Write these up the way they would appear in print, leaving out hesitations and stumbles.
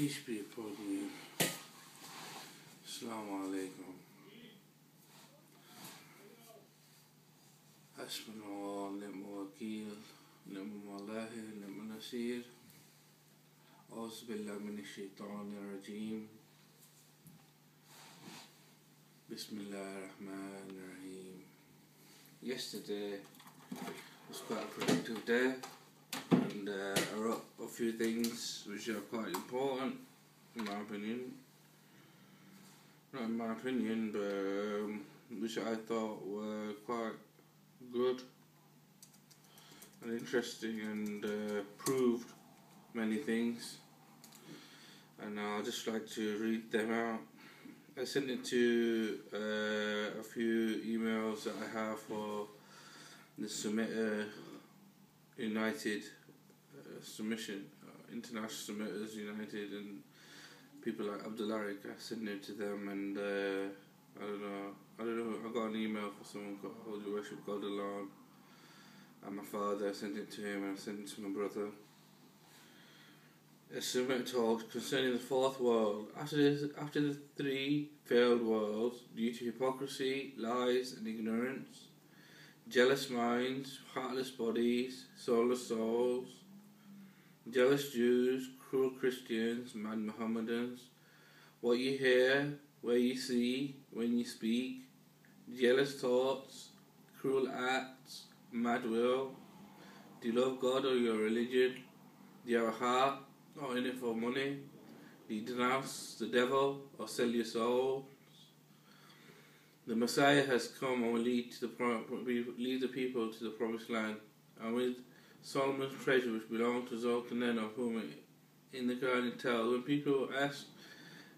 Peace be upon you. Assalamu alaikum. Hasbunallah, ni'mal wakeel, ni'mal mawlahi, ni'mal nasir. A'udhu billahi minash shaitanir rajeem. Bismillahir rahmanir rahim. Yesterday was quite a productive day, and I wrote a few things which are quite important in my opinion. Not in my opinion, but which I thought were quite good and interesting, and proved many things, and I'll just like to read them out. I sent it to a few emails that I have for the United Submission, International Submitters United, and people like Abdullarik. I sent it to them, and I don't know. I got an email for someone called Hold Your Worship God Alone, and my father. I sent it to him, and I sent it to my brother. A summit talk concerning the fourth world. After the three failed worlds, due to hypocrisy, lies, and ignorance, jealous minds, heartless bodies, soulless souls, jealous Jews, cruel Christians, mad Mohammedans, what you hear, where you see, when you speak, jealous thoughts, cruel acts, mad will. Do you love God or your religion? Do you have a heart, or in it for money? Do you denounce the devil or sell your souls? The Messiah has come and will lead the people to the promised land, and with Solomon's treasure which belonged to Zulkarnain, of whom in the Quran it tells, when people asked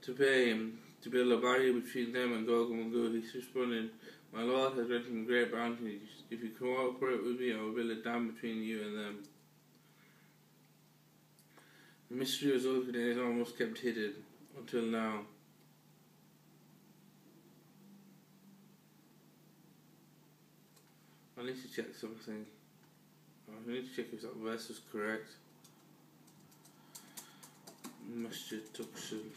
to pay him to build a barrier between them and Gog and Magog, he's responding, my Lord has granted me great bounties. If you cooperate with me, I will build a dam between you and them. The mystery of Zulkarnain is almost kept hidden until now. I need to check something. I need to check if that verse is correct. Masjid Tuqshil.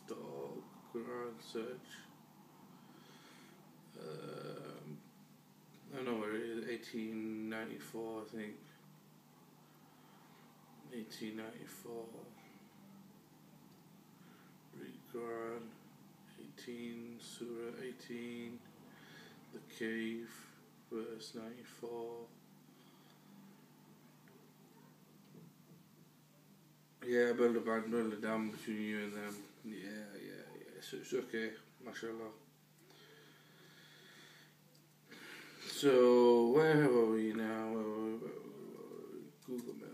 Dog Quran search. I don't know where it is. 1894, I think. 1894. Read Quran. 18 Surah 18. The Cave, verse 94. Yeah, build a dam between you and them. Yeah. So it's okay, mashallah. So where are we now? Google Mail.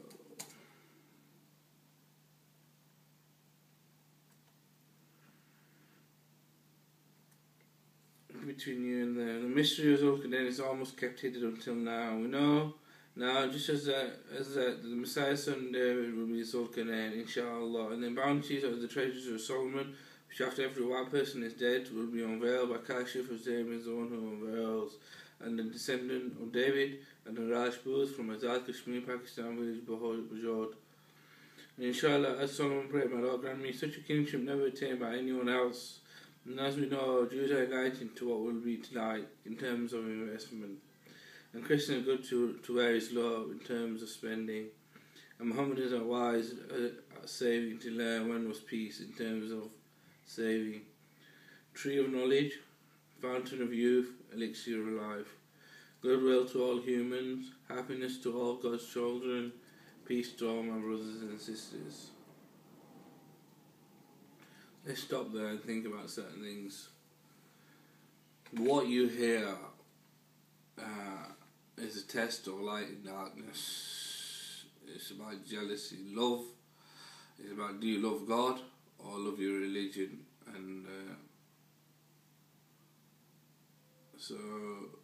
Between you and them. The mystery of Zulkarnain is almost kept hidden until now. We know now, just as the Messiah's son David will be Zulkarnain, inshallah, and the bounties of the treasures of Solomon, which after every white person is dead, will be unveiled by Kashif, whose name is the one who unveils, and the descendant of David, and the Rajputs from Azad Kashmir, Pakistan, village Bajod. And inshallah, as Solomon prayed, my Lord grant me such a kingship never attained by anyone else. And as we know, Jews are enlightened to what will be tonight in terms of investment, and Christians are good to where is low in terms of spending, and Mohammedans are wise at saving to learn when was peace in terms of saving. Tree of knowledge, fountain of youth, elixir of life, goodwill to all humans, happiness to all God's children, peace to all my brothers and sisters. Let's stop there and think about certain things. What you hear is a test of light and darkness. It's about jealousy, love. It's about, do you love God or love your religion? And so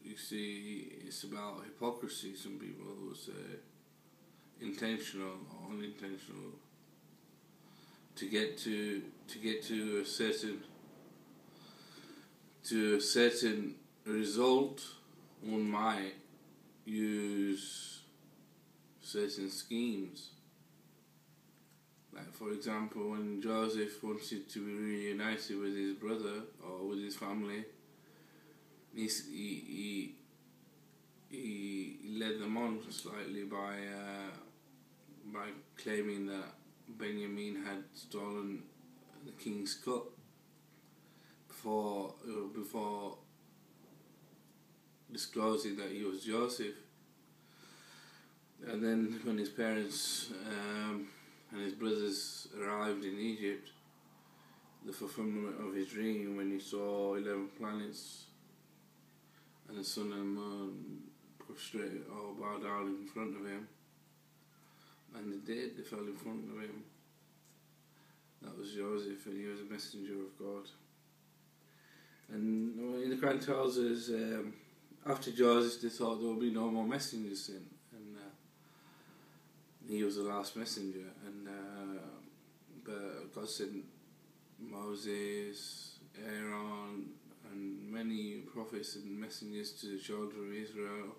you see, it's about hypocrisy. Some people will say intentional or unintentional. To get to a certain result, one might use certain schemes. Like, for example, when Joseph wanted to be reunited with his brother or with his family, he led them on slightly by claiming that Benjamin had stolen the king's cup before disclosing that he was Joseph. And then when his parents and his brothers arrived in Egypt, the fulfillment of his dream, when he saw 11 planets and the sun and moon prostrate or bow down in front of him, and they did, they fell in front of him. That was Joseph, and he was a messenger of God. And in the Quran tells us, after Joseph, they thought there would be no more messengers in, and he was the last messenger. And but God sent Moses, Aaron, and many prophets and messengers to the children of Israel,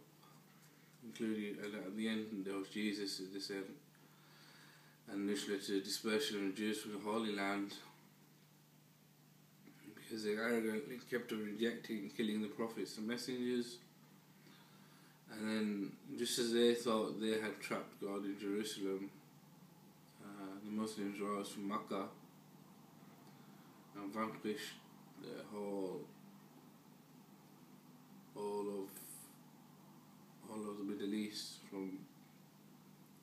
including, at the end there was Jesus, they said, and this led to the dispersion of the Jews from the Holy Land, because they arrogantly kept on rejecting and killing the prophets and messengers. And then, just as they thought they had trapped God in Jerusalem, the Muslims rose from Makkah and vanquished the all of the Middle East, from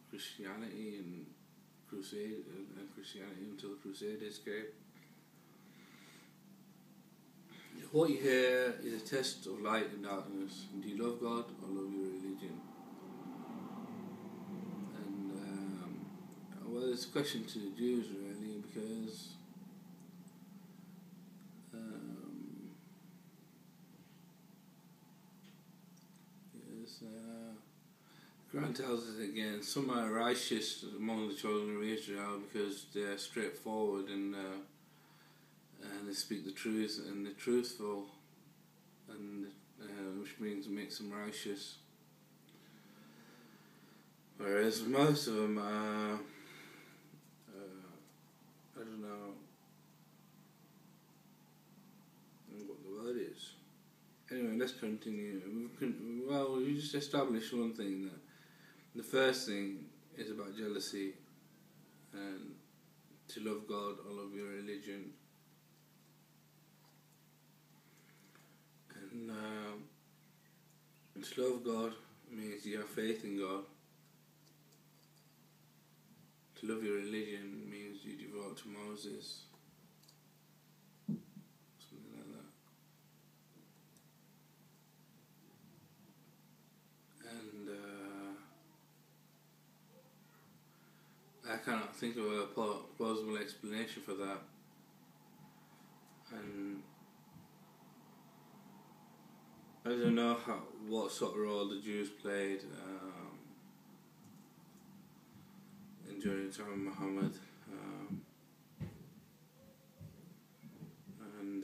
Christianity and Christianity until the Crusaders came. What you hear is a test of light and darkness. Do you love God or love your religion? And well, it's a question to the Jews really, because Quran tells us again, some are righteous among the children of Israel because they are straightforward and they speak the truth and they're truthful, and which means it makes them righteous. Whereas most of them are, I don't know what the word is. Anyway, let's continue. We just established one thing, that the first thing is about jealousy, and to love God or love your religion. And to love God means you have faith in God. To love your religion means you devote to Moses. Something like that. And I cannot think of a plausible explanation for that. And I don't know what sort of role the Jews played during the time of Muhammad, and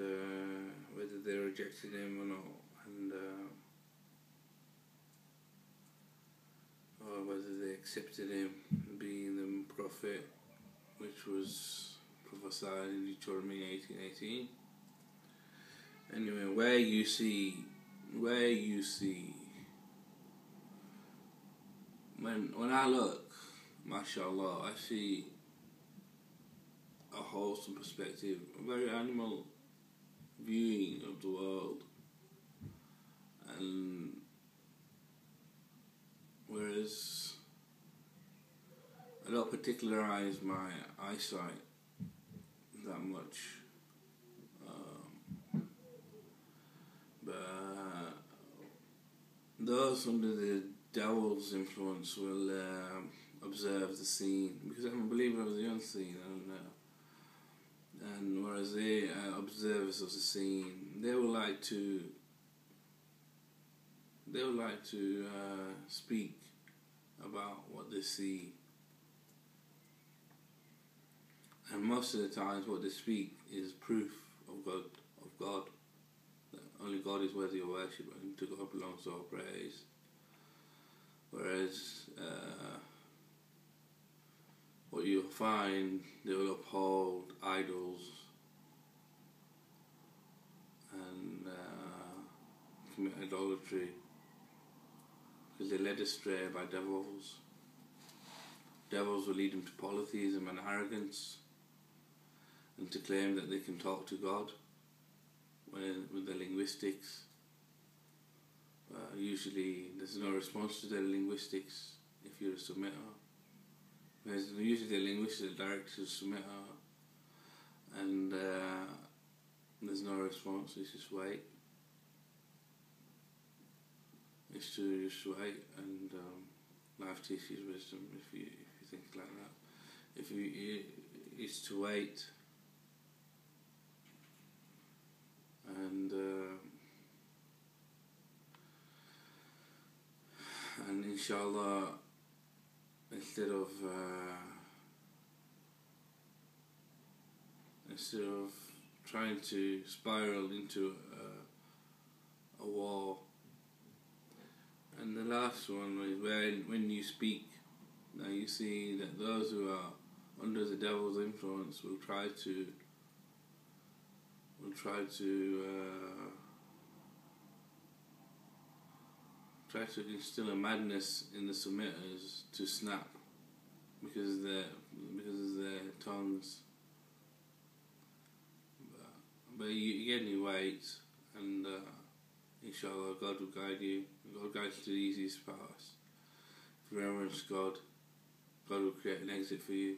whether they rejected him or not, and or whether they accepted him being the prophet, which was prophesied in Deuteronomy 18:18. Anyway, where you see when I look, mashallah, I see a wholesome perspective, a very animal viewing of the world, and whereas I don't particularize my eyesight that much, but those under the devil's influence will observe the seen, because I'm a believer of the unseen, and whereas they are observers of the seen, they would like to speak about what they see, and most of the times what they speak is proof of God, that only God is worthy of worship and to God belongs all praise. Whereas what you find they will uphold idols and commit idolatry because they're led astray by devils. Devils will lead them to polytheism and arrogance, and to claim that they can talk to God with their linguistics. Usually there's no response to their linguistics if you're a submitter. Usually their linguistics are directed to the submitter, and there's no response. It's just wait. It's to just wait, and life teaches wisdom if you think like that. It's to wait, and inshallah, instead of trying to spiral into a war. And the last one is when you speak, now you see that those who are under the devil's influence will try to instill a madness in the submitters to snap because of their tongues. But you wait, and inshallah God will guide you. God guides you to the easiest path. If you reverence God, God will create an exit for you.